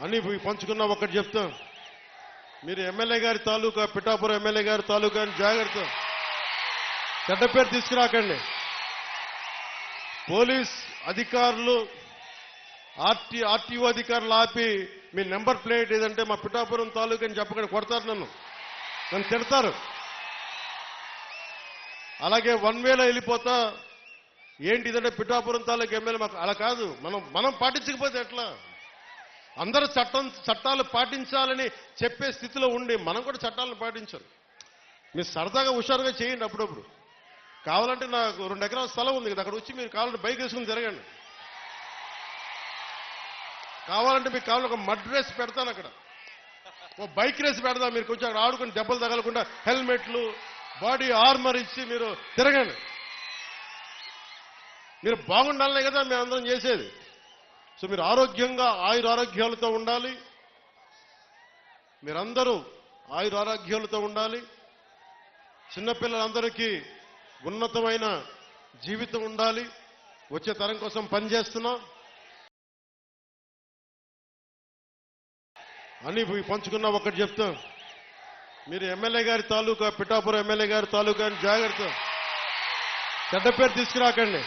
అని పంచుకున్నా ఒకటి చెప్తాం. మీరు ఎమ్మెల్యే గారి తాలూకా, పిఠాపురం ఎమ్మెల్యే గారి తాలూకా అని జాగ్రత్త. చెడ్డ పేరు తీసుకురాకండి. పోలీస్ అధికారులు, ఆర్టీఓ అధికారులు ఆపి మీ నెంబర్ ప్లేట్ ఏదంటే మా పిఠాపురం తాలూకా అని చెప్పకుండా కొడతారు, నన్ను తిడతారు. అలాగే వన్ వేలో వెళ్ళిపోతా ఏంటి ఇదంటే పిఠాపురం తాలూకా ఎమ్మెల్యే మాకు అలా కాదు. మనం పాటించకపోతే ఎట్లా? అందరూ చట్టాలు పాటించాలని చెప్పే స్థితిలో ఉండి మనం కూడా చట్టాలను పాటించాలి. మీరు సరదాగా హుషారుగా చేయండి అప్పుడప్పుడు. కావాలంటే నాకు 2 ఎకరాల స్థలం ఉంది కదా, అక్కడ వచ్చి మీరు కావాలంటే బైక్ వేసుకుని తిరగండి. కావాలంటే మీకు కావాలంటే ఒక మడ్ రేస్ పెడతాను అక్కడ, ఓ బైక్ రేస్ పెడతాం. మీరు కొంచెం అక్కడ ఆడుకుని దెబ్బలు తగలకుండా హెల్మెట్లు, బాడీ ఆర్మర్ ఇచ్చి మీరు తిరగండి. మీరు బాగుండాలనే కదా మేము అందరం చేసేది. సో మీరు ఆరోగ్యంగా ఆయురారోగ్యాలతో ఉండాలి. మీరందరూ ఆయురారోగ్యాలతో ఉండాలి. చిన్నపిల్లలందరికీ ఉన్నతమైన జీవితం ఉండాలి. వచ్చే తరం కోసం పనిచేస్తున్నాం అని పంచుకున్నా ఒకటి చెప్తాం. మీరు ఎమ్మెల్యే గారి తాలూకా, పిఠాపురం ఎమ్మెల్యే గారి తాలూకా అని జాగ్రత్త. చెడ్డ పేరు తీసుకురాకండి.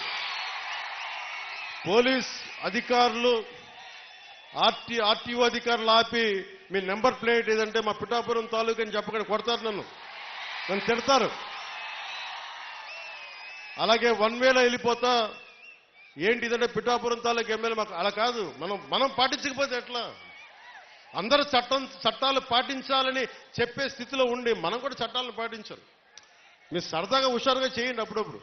పోలీస్ అధికారులు, ఆర్టీఓ అధికారులు ఆపి మీ నెంబర్ ప్లేట్ ఏదంటే మా పిఠాపురం తాలూకా అని చెప్పకుండా కొడతారు, నన్ను తిడతారు. అలాగే వన్ వేలో వెళ్ళిపోతా ఏంటి ఇదంటే పిఠాపురం తాలూకా ఎమ్మెల్యే మాకు అలా కాదు. మనం పాటించకపోతే ఎట్లా? అందరూ చట్టాలు పాటించాలని చెప్పే స్థితిలో ఉండి మనం కూడా చట్టాలను పాటించాలి. మీరు సరదాగా హుషారుగా చేయండి అప్పుడప్పుడు.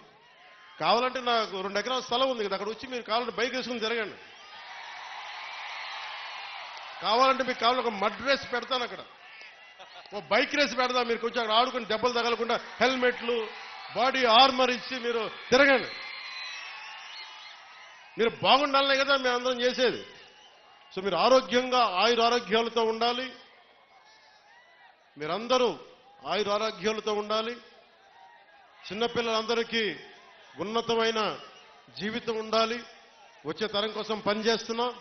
కావాలంటే నాకు 2 ఎకరాల స్థలం ఉంది కదా, అక్కడ వచ్చి మీరు కావాలంటే బైక్ వేసుకుని తిరగండి. కావాలంటే మీకు కావాలంటే ఒక మడ్ రేస్ పెడతాను అక్కడ, ఓ బైక్ రేస్ పెడతాం. మీరు కొంచెం అక్కడ ఆడుకుని దెబ్బలు తగలకుండా హెల్మెట్లు, బాడీ ఆర్మర్ ఇచ్చి మీరు తిరగండి. మీరు బాగుండాలనే కదా మేము అందరం చేసేది. సో మీరు ఆరోగ్యంగా ఆయురారోగ్యాలతో ఉండాలి. మీరందరూ ఆయురారోగ్యాలతో ఉండాలి. చిన్నపిల్లలందరికీ ఉన్నతమైన జీవితం ఉండాలి. వచ్చే తరం కోసం పనిచేస్తున్నాం.